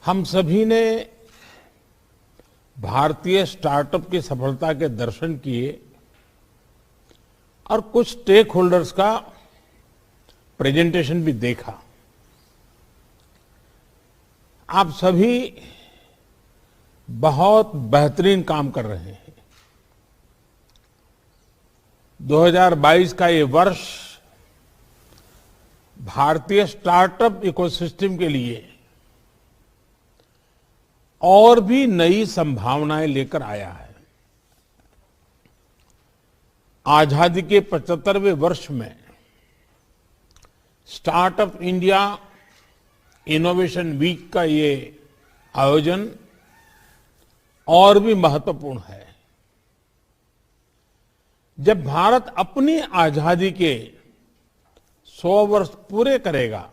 हम सभी ने भारतीय स्टार्टअप की सफलता के दर्शन किए और कुछ स्टेक होल्डर्स का प्रेजेंटेशन भी देखा। आप सभी बहुत बेहतरीन काम कर रहे हैं। 2022 का ये वर्ष भारतीय स्टार्टअप इकोसिस्टम के लिए और भी नई संभावनाएं लेकर आया है। आजादी के 75वें वर्ष में स्टार्टअप इंडिया इनोवेशन वीक का ये आयोजन और भी महत्वपूर्ण है। जब भारत अपनी आजादी के 100 वर्ष पूरे करेगा,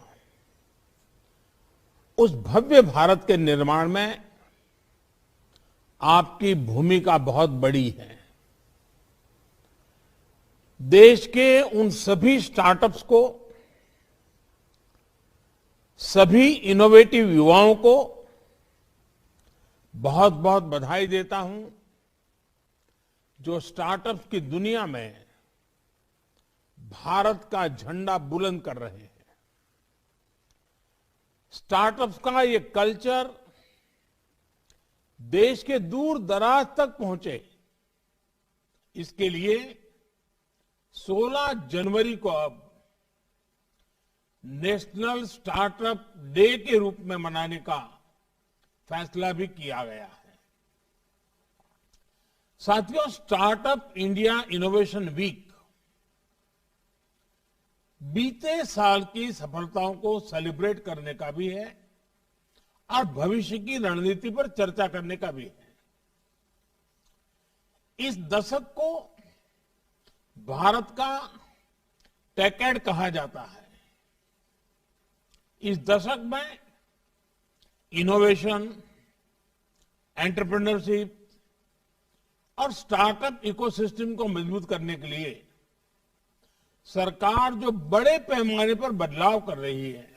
उस भव्य भारत के निर्माण में आपकी भूमिका बहुत बड़ी है। देश के उन सभी स्टार्टअप्स को, सभी इनोवेटिव युवाओं को बहुत बहुत बधाई देता हूं, जो स्टार्टअप्स की दुनिया में भारत का झंडा बुलंद कर रहे हैं। स्टार्टअप्स का ये कल्चर देश के दूर दराज तक पहुंचे, इसके लिए 16 जनवरी को अब नेशनल स्टार्टअप डे के रूप में मनाने का फैसला भी किया गया है। साथियों, स्टार्टअप इंडिया इनोवेशन वीक बीते साल की सफलताओं को सेलिब्रेट करने का भी है और भविष्य की रणनीति पर चर्चा करने का भी है। इस दशक को भारत का टेकेड कहा जाता है। इस दशक में इनोवेशन, एंटरप्रेन्योरशिप और स्टार्टअप इकोसिस्टम को मजबूत करने के लिए सरकार जो बड़े पैमाने पर बदलाव कर रही है,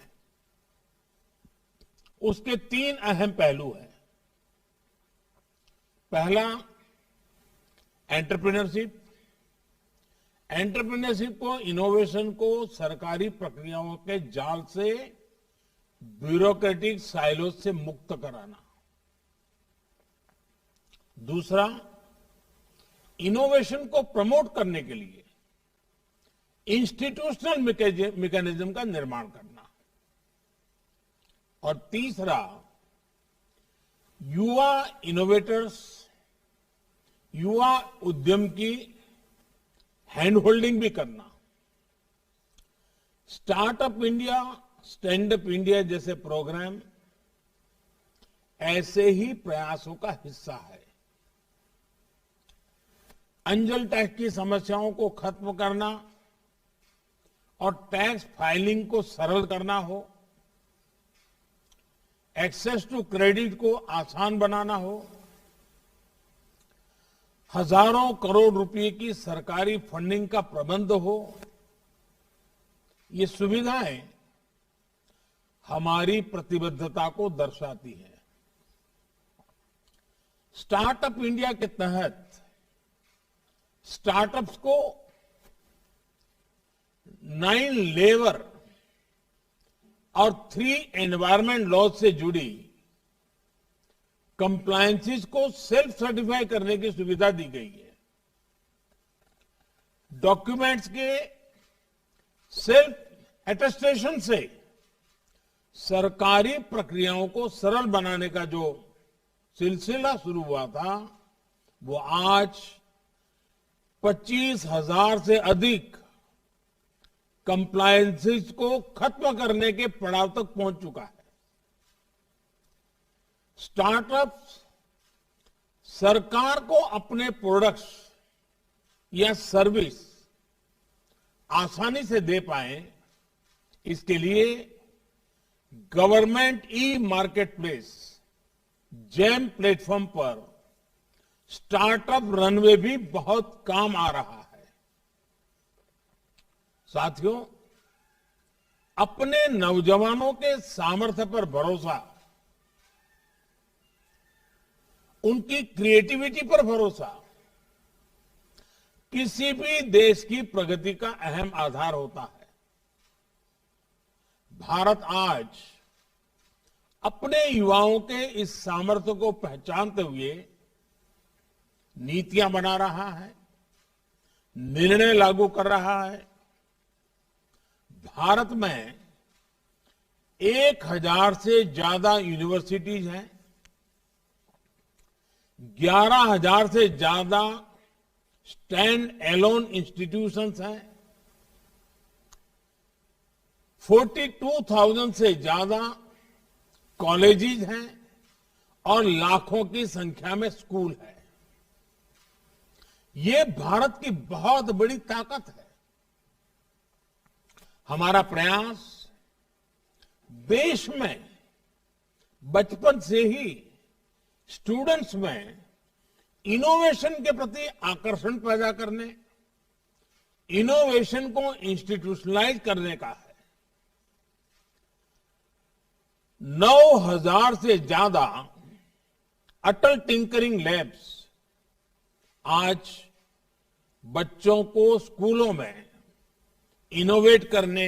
उसके 3 अहम पहलू हैं। पहला, एंटरप्रेन्योरशिप। एंटरप्रेन्योरशिप को, इनोवेशन को सरकारी प्रक्रियाओं के जाल से, ब्यूरोक्रेटिक साइलो से मुक्त कराना। दूसरा, इनोवेशन को प्रमोट करने के लिए इंस्टीट्यूशनल मैकेनिज्म का निर्माण करना। और तीसरा, युवा इनोवेटर्स, युवा उद्यम की हैंड होल्डिंग भी करना। Startup India, stand up India जैसे प्रोग्राम ऐसे ही प्रयासों का हिस्सा है। अंजल टैक्स की समस्याओं को खत्म करना और टैक्स फाइलिंग को सरल करना हो, एक्सेस टू क्रेडिट को आसान बनाना हो, हजारों करोड़ रुपए की सरकारी फंडिंग का प्रबंध हो, ये सुविधाएं हमारी प्रतिबद्धता को दर्शाती है। स्टार्टअप इंडिया के तहत स्टार्टअप्स को 9 लेबर और 3 एनवायरमेंट लॉ से जुड़ी कंप्लायंसेस को सेल्फ सर्टिफाई करने की सुविधा दी गई है। डॉक्यूमेंट्स के सेल्फ एटेस्टेशन से सरकारी प्रक्रियाओं को सरल बनाने का जो सिलसिला शुरू हुआ था, वो आज 25,000 से अधिक कंप्लायंसेस को खत्म करने के पड़ाव तक पहुंच चुका है। स्टार्टअप्स सरकार को अपने प्रोडक्ट्स या सर्विस आसानी से दे पाए, इसके लिए government e market place, GeM platform पर स्टार्टअप रनवे भी बहुत काम आ रहा है। साथियों, अपने नौजवानों के सामर्थ्य पर भरोसा उनकी क्रिएटिविटी पर भरोसा किसी भी देश की प्रगति का अहम आधार होता है। भारत आज अपने युवाओं के इस सामर्थ्य को पहचानते हुए नीतियां बना रहा है, निर्णय लागू कर रहा है। भारत में 1000 से ज्यादा यूनिवर्सिटीज हैं, 11,000 से ज्यादा स्टैंड एलोन इंस्टीट्यूशंस हैं, 42,000 से ज्यादा कॉलेजेस हैं और लाखों की संख्या में स्कूल है। ये भारत की बहुत बड़ी ताकत है। हमारा प्रयास देश में बचपन से ही स्टूडेंट्स में इनोवेशन के प्रति आकर्षण पैदा करने, इनोवेशन को इंस्टीट्यूशनलाइज करने का है। 9,000 से ज्यादा अटल टिंकरिंग लैब्स आज बच्चों को स्कूलों में इनोवेट करने,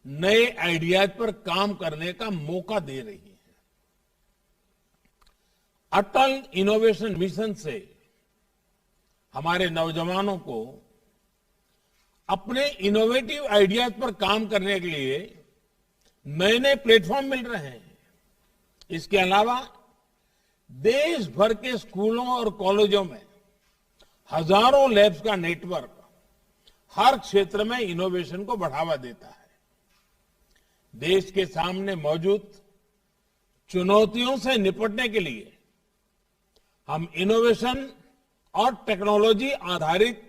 नए आइडियाज पर काम करने का मौका दे रही है। अटल इनोवेशन मिशन से हमारे नौजवानों को अपने इनोवेटिव आइडियाज पर काम करने के लिए नए नए प्लेटफॉर्म मिल रहे हैं। इसके अलावा देश भर के स्कूलों और कॉलेजों में हजारों लैब्स का नेटवर्क हर क्षेत्र में इनोवेशन को बढ़ावा देता है। देश के सामने मौजूद चुनौतियों से निपटने के लिए हम इनोवेशन और टेक्नोलॉजी आधारित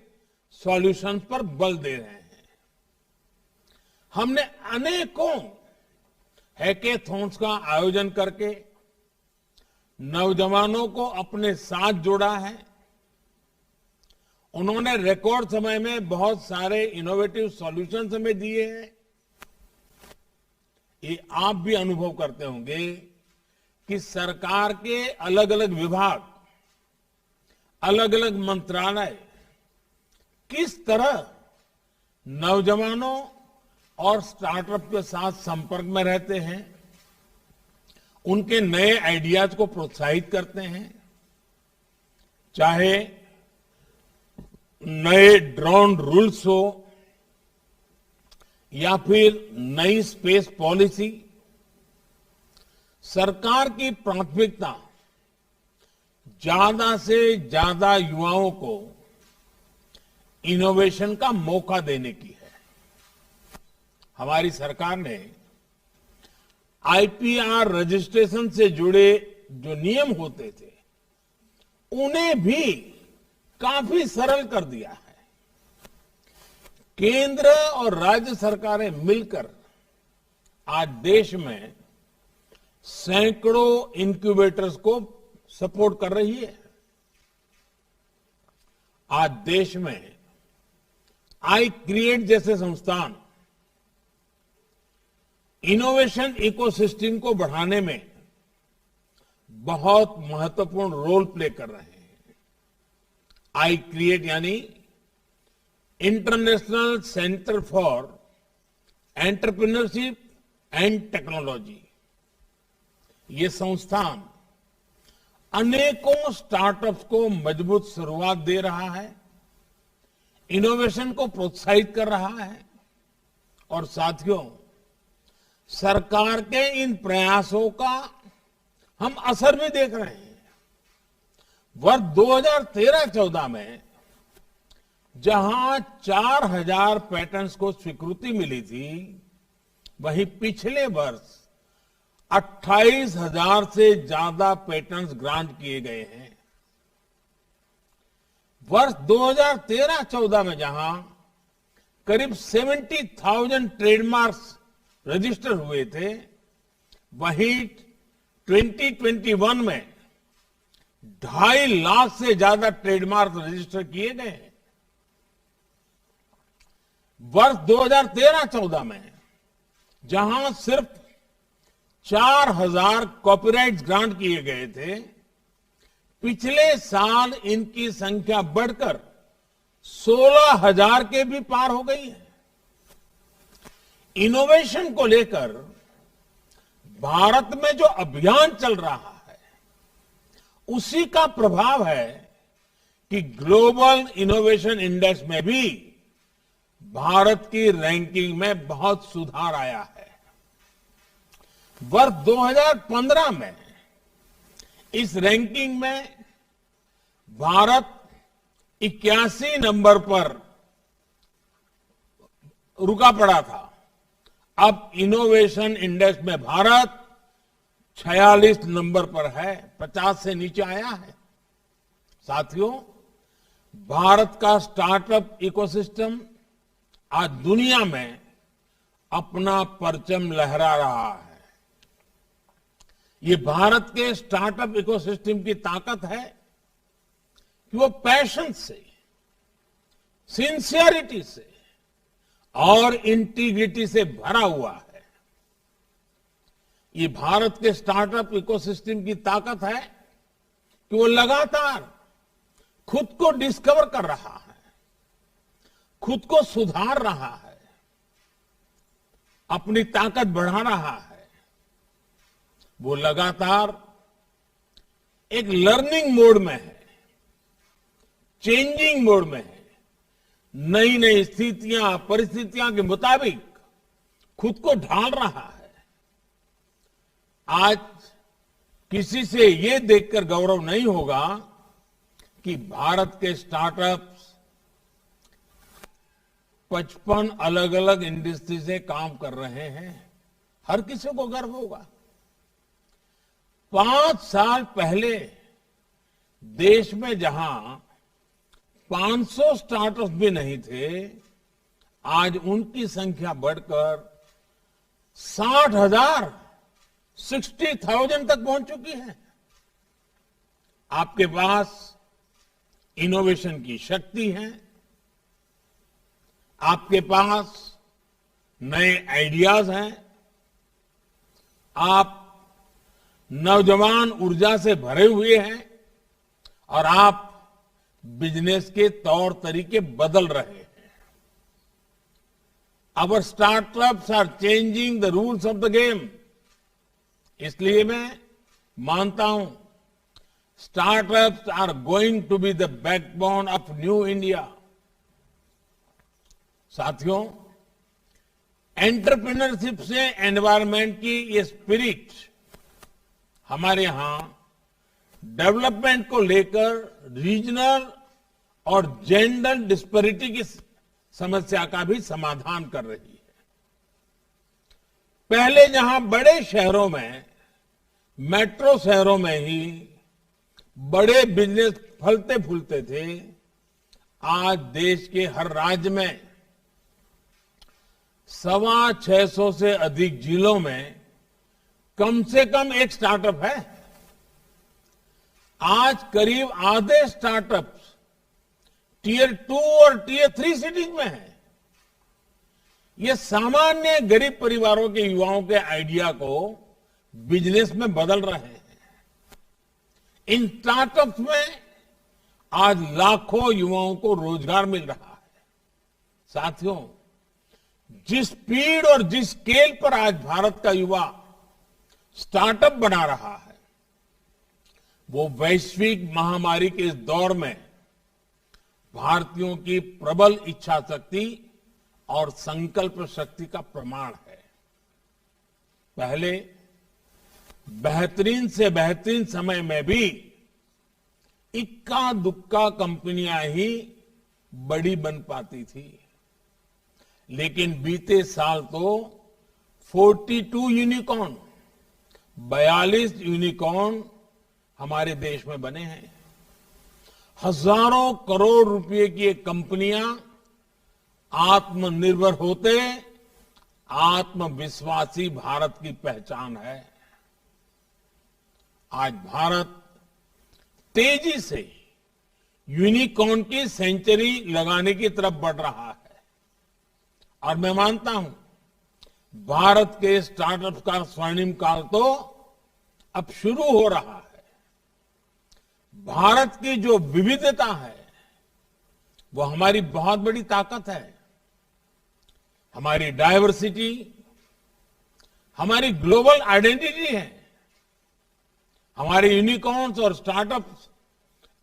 सॉल्यूशंस पर बल दे रहे हैं। हमने अनेकों हैकेथॉन्स का आयोजन करके नौजवानों को अपने साथ जोड़ा है। उन्होंने रिकॉर्ड समय में बहुत सारे इनोवेटिव सॉल्यूशंस हमें दिए हैं। ये आप भी अनुभव करते होंगे कि सरकार के अलग अलग विभाग, अलग अलग मंत्रालय किस तरह नौजवानों और स्टार्टअप के साथ संपर्क में रहते हैं, उनके नए आइडियाज को प्रोत्साहित करते हैं। चाहे नए ड्रोन रूल्स हो या फिर नई स्पेस पॉलिसी, सरकार की प्राथमिकता ज्यादा से ज्यादा युवाओं को इनोवेशन का मौका देने की है। हमारी सरकार ने आईपीआर रजिस्ट्रेशन से जुड़े जो नियम होते थे, उन्हें भी काफी सरल कर दिया है। केंद्र और राज्य सरकारें मिलकर आज देश में सैकड़ों इंक्यूबेटर्स को सपोर्ट कर रही है। आज देश में आई क्रिएट जैसे संस्थान इनोवेशन इकोसिस्टम को बढ़ाने में बहुत महत्वपूर्ण रोल प्ले कर रहे हैं। आई क्रिएट यानी international centre for entrepreneurship and technology, ये संस्थान अनेकों स्टार्टअप्स को मजबूत शुरुआत दे रहा है, इनोवेशन को प्रोत्साहित कर रहा है। और साथियों, सरकार के इन प्रयासों का हम असर भी देख रहे हैं। वर्ष 2013-14 में जहां 4,000 पैटेंट्स को स्वीकृति मिली थी, वहीं पिछले वर्ष 28,000 से ज्यादा पेटेंट्स ग्रांट किए गए हैं। वर्ष 2013-14 में जहां करीब 70,000 ट्रेडमार्क्स रजिस्टर हुए थे, वहीं 2021 में 2.5 लाख से ज्यादा ट्रेडमार्क रजिस्टर किए गए हैं। वर्ष 2013-14 में जहां सिर्फ 4,000 कॉपीराइट ग्रांट किए गए थे, पिछले साल इनकी संख्या बढ़कर 16,000 के भी पार हो गई है। इनोवेशन को लेकर भारत में जो अभियान चल रहा है, उसी का प्रभाव है कि ग्लोबल इनोवेशन इंडेक्स में भी भारत की रैंकिंग में बहुत सुधार आया है। वर्ष 2015 में इस रैंकिंग में भारत 81 नंबर पर रुका पड़ा था। अब इनोवेशन इंडेक्स में भारत 46 नंबर पर है, 50 से नीचे आया है। साथियों, भारत का स्टार्टअप इकोसिस्टम आज दुनिया में अपना परचम लहरा रहा है। ये भारत के स्टार्टअप इकोसिस्टम की ताकत है कि वो पैशन से, सिंसियरिटी से और इंटीग्रिटी से भरा हुआ है। ये भारत के स्टार्टअप इकोसिस्टम की ताकत है कि वो लगातार खुद को डिस्कवर कर रहा है, खुद को सुधार रहा है, अपनी ताकत बढ़ा रहा है। वो लगातार एक लर्निंग मोड में है, चेंजिंग मोड में है, नई नई स्थितियां, परिस्थितियां के मुताबिक खुद को ढाल रहा है। आज किसी से ये देखकर गौरव नहीं होगा कि भारत के स्टार्टअप्स 55 अलग अलग इंडस्ट्री से काम कर रहे हैं। हर किसी को गर्व होगा। 5 साल पहले देश में जहां 500 स्टार्टअप्स भी नहीं थे, आज उनकी संख्या बढ़कर 60,000, 60,000 तक पहुंच चुकी है। आपके पास इनोवेशन की शक्ति है, आपके पास नए आइडियाज हैं, आप नौजवान ऊर्जा से भरे हुए हैं और आप बिजनेस के तौर तरीके बदल रहे हैं। Our startups are changing the rules of the game. इसलिए मैं मानता हूं startups are going to be the backbone of new India. साथियों, एंटरप्रेन्योरशिप से एनवायरनमेंट की ये स्पिरिट हमारे यहां डेवलपमेंट को लेकर रीजनल और जेंडर डिस्पैरिटी की समस्या का भी समाधान कर रही है। पहले जहां बड़े शहरों में, मेट्रो शहरों में ही बड़े बिजनेस फलते फूलते थे, आज देश के हर राज्य में 625 से अधिक जिलों में कम से कम एक स्टार्टअप है। आज करीब आधे स्टार्टअप्स टियर 2 और टियर 3 सिटीज में है। ये सामान्य गरीब परिवारों के युवाओं के आइडिया को बिजनेस में बदल रहे हैं। इन स्टार्टअप्स में आज लाखों युवाओं को रोजगार मिल रहा है। साथियों, जिस स्पीड और जिस स्केल पर आज भारत का युवा स्टार्टअप बना रहा है, वो वैश्विक महामारी के इस दौर में भारतीयों की प्रबल इच्छा शक्ति और संकल्प शक्ति का प्रमाण है। पहले बेहतरीन से बेहतरीन समय में भी इक्का दुक्का कंपनियां ही बड़ी बन पाती थी, लेकिन बीते साल तो 42 यूनिकॉर्न, 42 यूनिकॉर्न हमारे देश में बने हैं। हजारों करोड़ रुपए की ये कंपनियां आत्मनिर्भर होते आत्मविश्वासी भारत की पहचान है। आज भारत तेजी से यूनिकॉर्न की सेंचुरी लगाने की तरफ बढ़ रहा है और मैं मानता हूं भारत के स्टार्टअप का स्वर्णिम काल तो अब शुरू हो रहा है। भारत की जो विविधता है वो हमारी बहुत बड़ी ताकत है। हमारी डायवर्सिटी हमारी ग्लोबल आइडेंटिटी है। हमारे यूनिकॉर्न्स और स्टार्टअप्स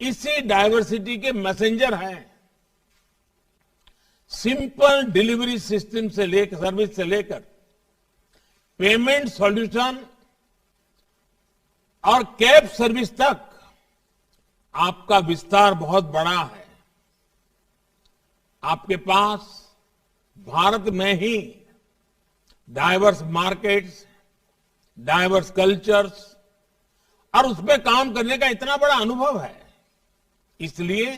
इसी डायवर्सिटी के मैसेंजर हैं। सिंपल डिलीवरी सिस्टम से लेकर सर्विस से लेकर पेमेंट सॉल्यूशन और कैब सर्विस तक आपका विस्तार बहुत बड़ा है। आपके पास भारत में ही डाइवर्स मार्केट्स, डाइवर्स कल्चर्स और उसमें काम करने का इतना बड़ा अनुभव है। इसलिए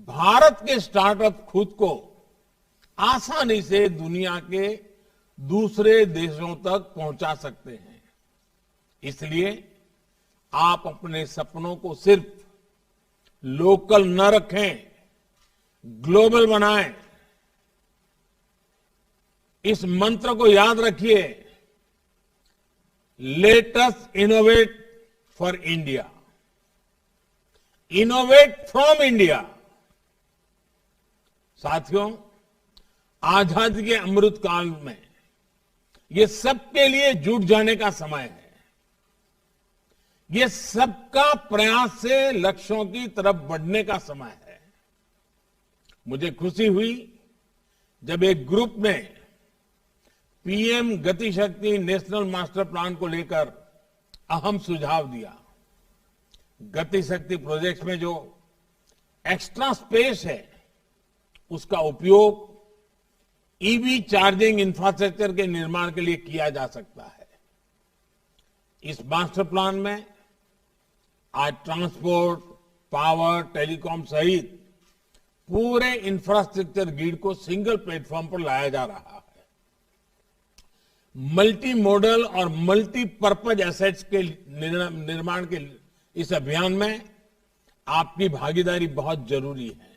भारत के स्टार्टअप खुद को आसानी से दुनिया के दूसरे देशों तक पहुंचा सकते हैं। इसलिए आप अपने सपनों को सिर्फ लोकल न रखें, ग्लोबल बनाएं। इस मंत्र को याद रखिए, let us innovate for India, innovate from India. साथियों, आजादी के अमृत काल में ये सबके लिए जुट जाने का समय है। ये सबका प्रयास से लक्ष्यों की तरफ बढ़ने का समय है। मुझे खुशी हुई जब एक ग्रुप ने पीएम गति शक्ति नेशनल मास्टर प्लान को लेकर अहम सुझाव दिया। गति शक्ति प्रोजेक्ट में जो एक्स्ट्रा स्पेस है उसका उपयोग ईवी चार्जिंग इंफ्रास्ट्रक्चर के निर्माण के लिए किया जा सकता है। इस मास्टर प्लान में आज ट्रांसपोर्ट, पावर, टेलीकॉम सहित पूरे इंफ्रास्ट्रक्चर ग्रिड को सिंगल प्लेटफॉर्म पर लाया जा रहा है। मल्टी मॉडल और मल्टीपर्पज एसेट्स के निर्माण के इस अभियान में आपकी भागीदारी बहुत जरूरी है।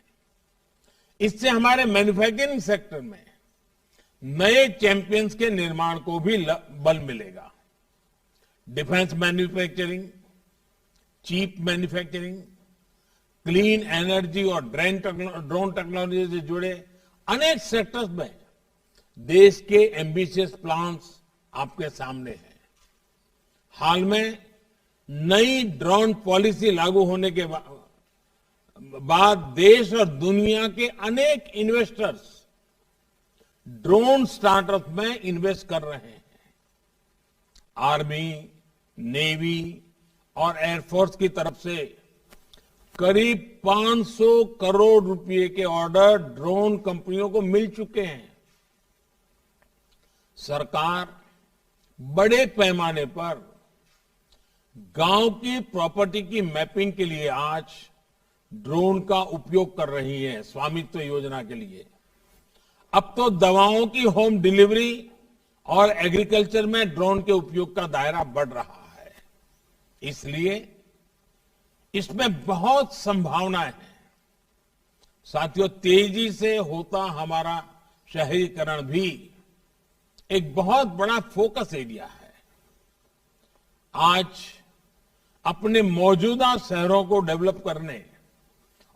इससे हमारे मैन्युफैक्चरिंग सेक्टर में नए चैंपियंस के निर्माण को भी बल मिलेगा। Defence manufacturing, cheap manufacturing, clean energy और ड्रोन टेक्नोलॉजी से जुड़े अनेक सेक्टर्स में देश के एम्बिशियस प्लान्स आपके सामने हैं। हाल में नई ड्रोन पॉलिसी लागू होने के बाद देश और दुनिया के अनेक इन्वेस्टर्स ड्रोन स्टार्टअप में इन्वेस्ट कर रहे हैं। आर्मी, नेवी और एयरफोर्स की तरफ से करीब 500 करोड़ रुपए के ऑर्डर ड्रोन कंपनियों को मिल चुके हैं। सरकार बड़े पैमाने पर गांव की प्रॉपर्टी की मैपिंग के लिए आज ड्रोन का उपयोग कर रही है, स्वामित्व योजना के लिए। अब तो दवाओं की होम डिलीवरी और एग्रीकल्चर में ड्रोन के उपयोग का दायरा बढ़ रहा है। इसलिए इसमें बहुत संभावनाएं हैं। साथियों, तेजी से होता हमारा शहरीकरण भी एक बहुत बड़ा फोकस एरिया है। आज अपने मौजूदा शहरों को डेवलप करने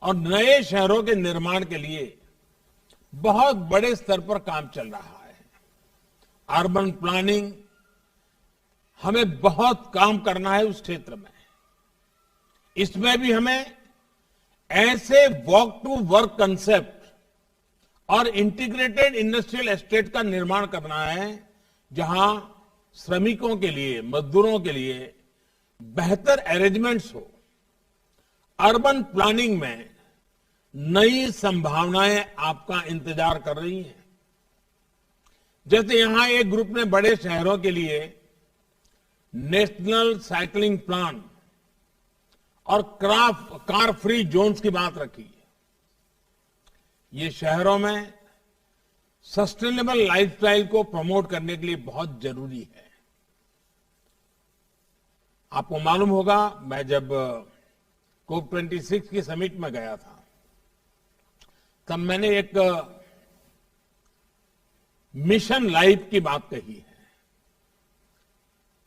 और नए शहरों के निर्माण के लिए बहुत बड़े स्तर पर काम चल रहा है। अर्बन प्लानिंग, हमें बहुत काम करना है उस क्षेत्र में। इसमें भी हमें ऐसे वॉक टू वर्क कंसेप्ट और इंटीग्रेटेड इंडस्ट्रियल एस्टेट का निर्माण करना है, जहां श्रमिकों के लिए, मजदूरों के लिए बेहतर अरेंजमेंट्स हो। अर्बन प्लानिंग में नई संभावनाएं आपका इंतजार कर रही हैं। जैसे यहां एक ग्रुप ने बड़े शहरों के लिए नेशनल साइकिलिंग प्लान और कार फ्री जोन्स की बात रखी है। ये शहरों में सस्टेनेबल लाइफस्टाइल को प्रमोट करने के लिए बहुत जरूरी है। आपको मालूम होगा, मैं जब COP26 की समिट में गया था तब मैंने एक मिशन लाइफ की बात कही है।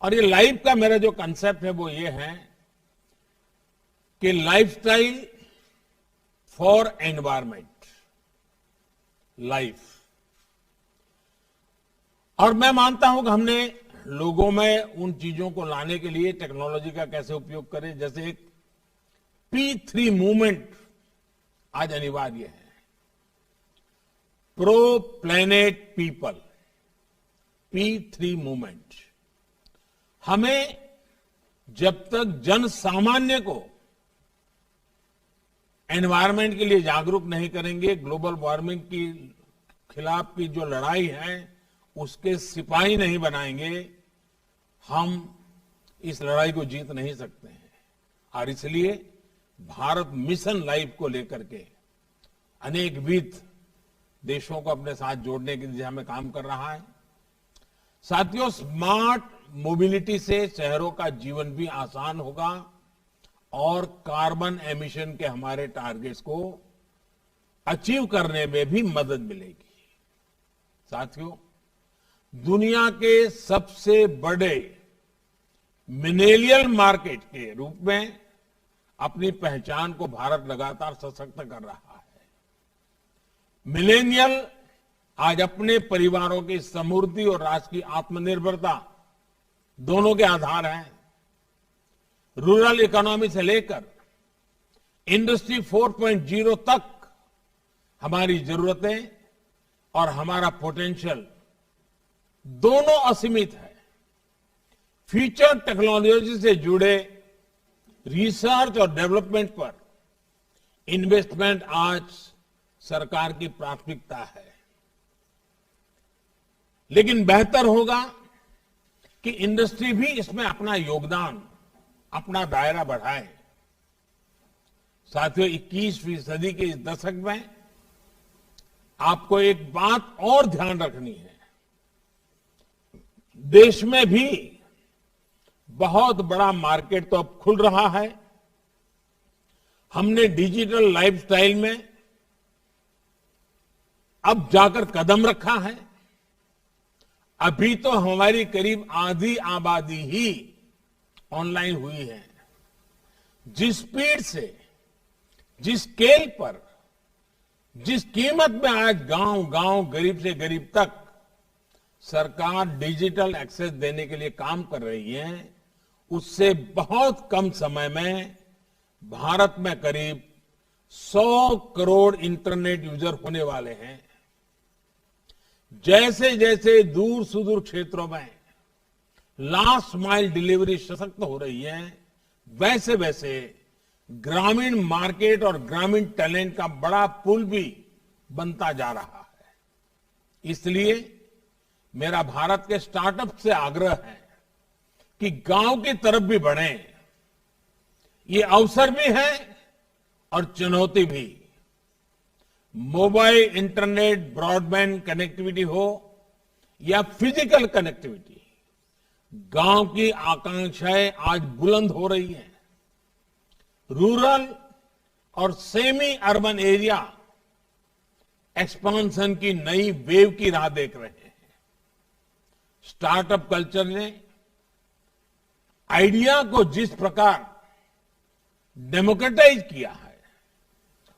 और ये लाइफ का मेरा जो कंसेप्ट है वो ये है कि लाइफस्टाइल फॉर एनवायरमेंट, लाइफ। और मैं मानता हूं कि हमने लोगों में उन चीजों को लाने के लिए टेक्नोलॉजी का कैसे उपयोग करें, जैसे एक P3 मूवमेंट आज अनिवार्य है। Pro planet people, P3 movement. हमें जब तक जन सामान्य को एनवायरमेंट के लिए जागरूक नहीं करेंगे, ग्लोबल वार्मिंग की खिलाफ की जो लड़ाई है उसके सिपाही नहीं बनाएंगे, हम इस लड़ाई को जीत नहीं सकते हैं। और इसलिए भारत मिशन लाइफ को लेकर के अनेक विध देशों को अपने साथ जोड़ने की दिशा में काम कर रहा है। साथियों, स्मार्ट मोबिलिटी से शहरों का जीवन भी आसान होगा और कार्बन एमिशन के हमारे टारगेट्स को अचीव करने में भी मदद मिलेगी। साथियों, दुनिया के सबसे बड़े मिलेनियल मार्केट के रूप में अपनी पहचान को भारत लगातार सशक्त कर रहा है। मिलेनियल आज अपने परिवारों की समृद्धि और राष्ट्र की आत्मनिर्भरता दोनों के आधार हैं। रूरल इकोनॉमी से लेकर इंडस्ट्री 4.0 तक हमारी जरूरतें और हमारा पोटेंशियल दोनों असीमित है। फ्यूचर टेक्नोलॉजी से जुड़े रिसर्च और डेवलपमेंट पर इन्वेस्टमेंट आज सरकार की प्राथमिकता है। लेकिन बेहतर होगा कि इंडस्ट्री भी इसमें अपना योगदान, अपना दायरा बढ़ाए। साथियों, 21वीं सदी के इस दशक में आपको एक बात और ध्यान रखनी है। देश में भी बहुत बड़ा मार्केट तो अब खुल रहा है। हमने डिजिटल लाइफस्टाइल में अब जाकर कदम रखा है। अभी तो हमारी करीब आधी आबादी ही ऑनलाइन हुई है। जिस स्पीड से, जिस स्केल पर, जिस कीमत में आज गांव गांव, गरीब से गरीब तक सरकार डिजिटल एक्सेस देने के लिए काम कर रही है, उससे बहुत कम समय में भारत में करीब 100 करोड़ इंटरनेट यूजर होने वाले हैं। जैसे जैसे दूर सुदूर क्षेत्रों में लास्ट माइल डिलीवरी सशक्त हो रही है, वैसे वैसे ग्रामीण मार्केट और ग्रामीण टैलेंट का बड़ा पुल भी बनता जा रहा है। इसलिए मेरा भारत के स्टार्टअप से आग्रह है कि गांव की तरफ भी बढ़ें। ये अवसर भी है और चुनौती भी। मोबाइल, इंटरनेट, ब्रॉडबैंड कनेक्टिविटी हो या फिजिकल कनेक्टिविटी, गांव की आकांक्षाएं आज बुलंद हो रही हैं। रूरल और सेमी अर्बन एरिया एक्सपांशन की नई वेव की राह देख रहे हैं। स्टार्टअप कल्चर ने आइडिया को जिस प्रकार डेमोक्रेटाइज किया है,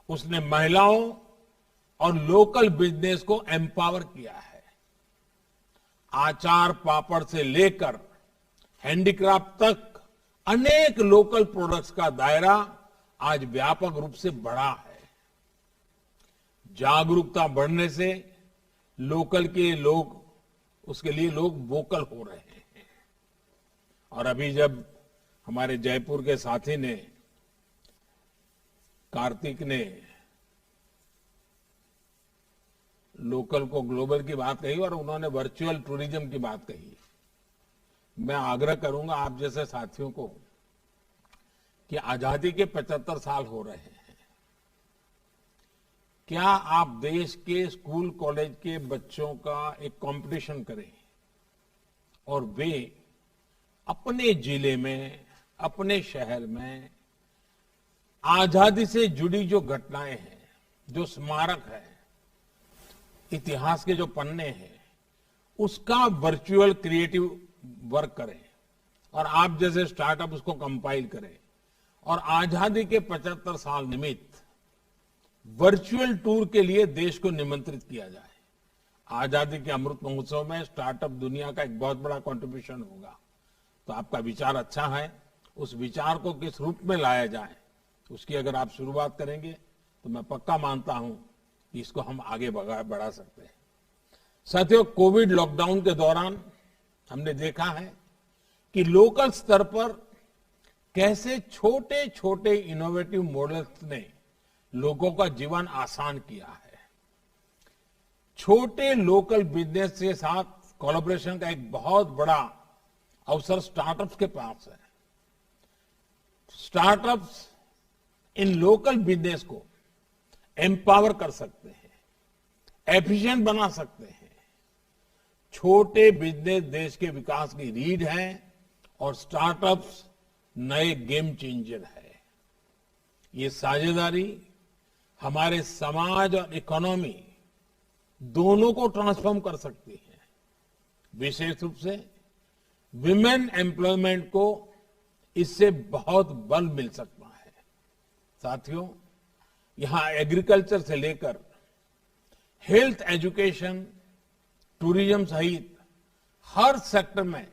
उसने महिलाओं और लोकल बिजनेस को एम्पावर किया है। आचार पापड़ से लेकर हैंडीक्राफ्ट तक अनेक लोकल प्रोडक्ट्स का दायरा आज व्यापक रूप से बढ़ा है। जागरूकता बढ़ने से लोकल के लोग, उसके लिए लोग वोकल हो रहे हैं। और अभी जब हमारे जयपुर के साथी ने, कार्तिक ने, लोकल को ग्लोबल की बात कही और उन्होंने वर्चुअल टूरिज्म की बात कही, मैं आग्रह करूंगा आप जैसे साथियों को कि आजादी के 75 साल हो रहे हैं। क्या आप देश के स्कूल कॉलेज के बच्चों का एक कंपटीशन करें और वे अपने जिले में, अपने शहर में आजादी से जुड़ी जो घटनाएं हैं, जो स्मारक है, इतिहास के जो पन्ने हैं, उसका वर्चुअल क्रिएटिव वर्क करें और आप जैसे स्टार्टअप उसको कंपाइल करें और आजादी के 75 साल निमित्त वर्चुअल टूर के लिए देश को निमंत्रित किया जाए। आजादी के अमृत महोत्सव में स्टार्टअप दुनिया का एक बहुत बड़ा कंट्रीब्यूशन होगा। तो आपका विचार अच्छा है, उस विचार को किस रूप में लाया जाए उसकी अगर आप शुरुआत करेंगे तो मैं पक्का मानता हूं कि इसको हम आगे बढ़ा सकते हैं। साथियों, कोविड लॉकडाउन के दौरान हमने देखा है कि लोकल स्तर पर कैसे छोटे छोटे इनोवेटिव मॉडल्स ने लोगों का जीवन आसान किया है। छोटे लोकल बिजनेस के साथ कोलैबोरेशन का एक बहुत बड़ा अवसर स्टार्टअप्स के पास है। स्टार्टअप्स इन लोकल बिजनेस को एम्पावर कर सकते हैं, एफिशिएंट बना सकते हैं। छोटे बिजनेस देश के विकास की रीढ़ है और स्टार्टअप्स नए गेम चेंजर है। ये साझेदारी हमारे समाज और इकोनॉमी दोनों को ट्रांसफॉर्म कर सकती है। विशेष रूप से विमेन एम्प्लॉयमेंट को इससे बहुत बल मिल सकता है। साथियों, यहां एग्रीकल्चर से लेकर हेल्थ, एजुकेशन, टूरिज्म सहित हर सेक्टर में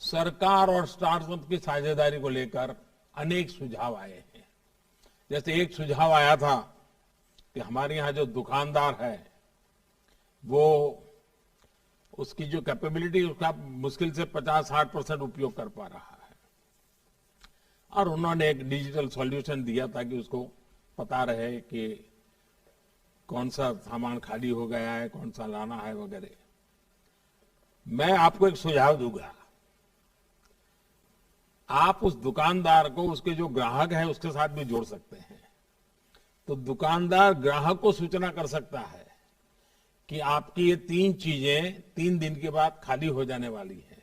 सरकार और स्टार्टअप की साझेदारी को लेकर अनेक सुझाव आए हैं। जैसे एक सुझाव आया था कि हमारे यहां जो दुकानदार है वो उसकी जो कैपेबिलिटी उसका मुश्किल से 50-60% उपयोग कर पा रहा है, और उन्होंने एक डिजिटल सॉल्यूशन दिया ताकि उसको पता रहे कि कौन सा सामान खाली हो गया है, कौन सा लाना है वगैरह। मैं आपको एक सुझाव दूंगा, आप उस दुकानदार को उसके जो ग्राहक है उसके साथ भी जोड़ सकते हैं। तो दुकानदार ग्राहक को सूचना कर सकता है कि आपकी ये 3 चीजें 3 दिन के बाद खाली हो जाने वाली है।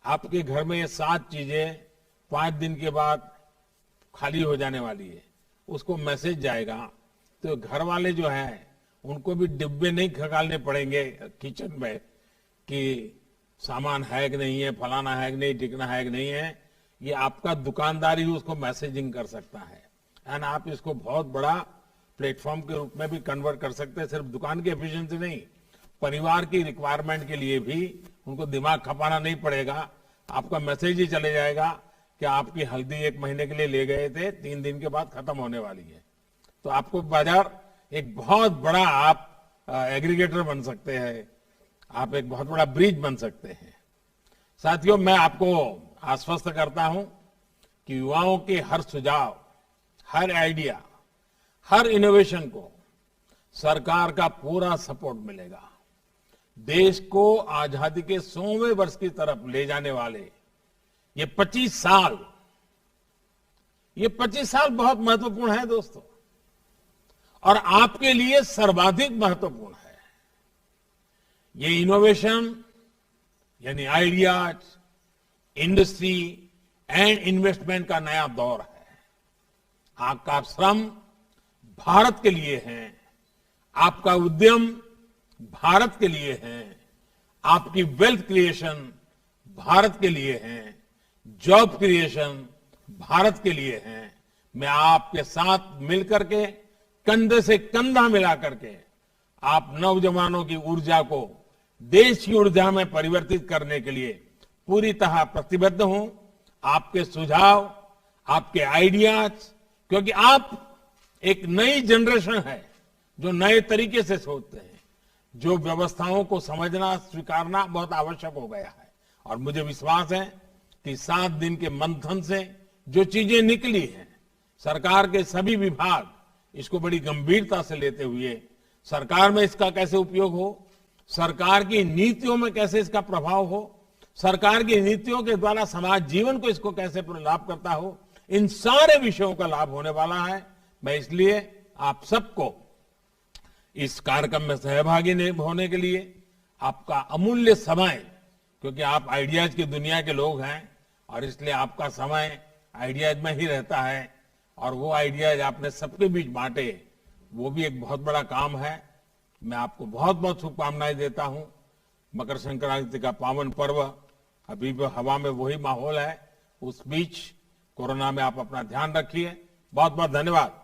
आपके घर में ये 7 चीजें 5 दिन के बाद खाली हो जाने वाली है। उसको मैसेज जाएगा तो घर वाले जो हैं उनको भी डिब्बे नहीं खंगालने पड़ेंगे किचन में कि सामान है कि नहीं है, फलाना है कि नहीं, टिकना है कि नहीं है। ये आपका दुकानदार ही उसको मैसेजिंग कर सकता है। एंड आप इसको बहुत बड़ा प्लेटफॉर्म के रूप में भी कन्वर्ट कर सकते हैं। सिर्फ दुकान की एफिशिएंसी नहीं, परिवार की रिक्वायरमेंट के लिए भी उनको दिमाग खपाना नहीं पड़ेगा। आपका मैसेज ही चले जाएगा कि आपकी हल्दी 1 महीने के लिए ले गए थे, 3 दिन के बाद खत्म होने वाली है। तो आपको बाजार एक बहुत बड़ा आप एग्रीगेटर बन सकते हैं, आप एक बहुत बड़ा ब्रिज बन सकते हैं। साथियों, मैं आपको आश्वस्त करता हूं कि युवाओं के हर सुझाव, हर आइडिया, हर इनोवेशन को सरकार का पूरा सपोर्ट मिलेगा। देश को आजादी के 100वें वर्ष की तरफ ले जाने वाले ये 25 साल बहुत महत्वपूर्ण है दोस्तों, और आपके लिए सर्वाधिक महत्वपूर्ण है। ये इनोवेशन यानी आइडियाज, इंडस्ट्री एंड इन्वेस्टमेंट का नया दौर है। आपका श्रम भारत के लिए है, आपका उद्यम भारत के लिए है, आपकी वेल्थ क्रिएशन भारत के लिए है, जॉब क्रिएशन भारत के लिए है। मैं आपके साथ मिलकर के कंधे से कंधा मिला करके आप नौजवानों की ऊर्जा को देश की ऊर्जा में परिवर्तित करने के लिए पूरी तरह प्रतिबद्ध हूं। आपके सुझाव, आपके आइडियाज, क्योंकि आप एक नई जनरेशन है जो नए तरीके से सोचते हैं, जो व्यवस्थाओं को समझना, स्वीकारना बहुत आवश्यक हो गया है। और मुझे विश्वास है कि 7 दिन के मंथन से जो चीजें निकली हैं, सरकार के सभी विभाग इसको बड़ी गंभीरता से लेते हुए सरकार में इसका कैसे उपयोग हो, सरकार की नीतियों में कैसे इसका प्रभाव हो, सरकार की नीतियों के द्वारा समाज जीवन को इसको कैसे लाभ करता हो, इन सारे विषयों का लाभ होने वाला है। मैं इसलिए आप सबको इस कार्यक्रम में सहभागी होने के लिए आपका अमूल्य समय, क्योंकि आप आइडियाज की दुनिया के लोग हैं और इसलिए आपका समय आइडियाज में ही रहता है, और वो आइडियाज आपने सबके बीच बांटे, वो भी एक बहुत बड़ा काम है। मैं आपको बहुत बहुत शुभकामनाएं देता हूं। मकर संक्रांति का पावन पर्व, अभी भी हवा में वही माहौल है। उस बीच कोरोना में आप अपना ध्यान रखिए। बहुत बहुत धन्यवाद।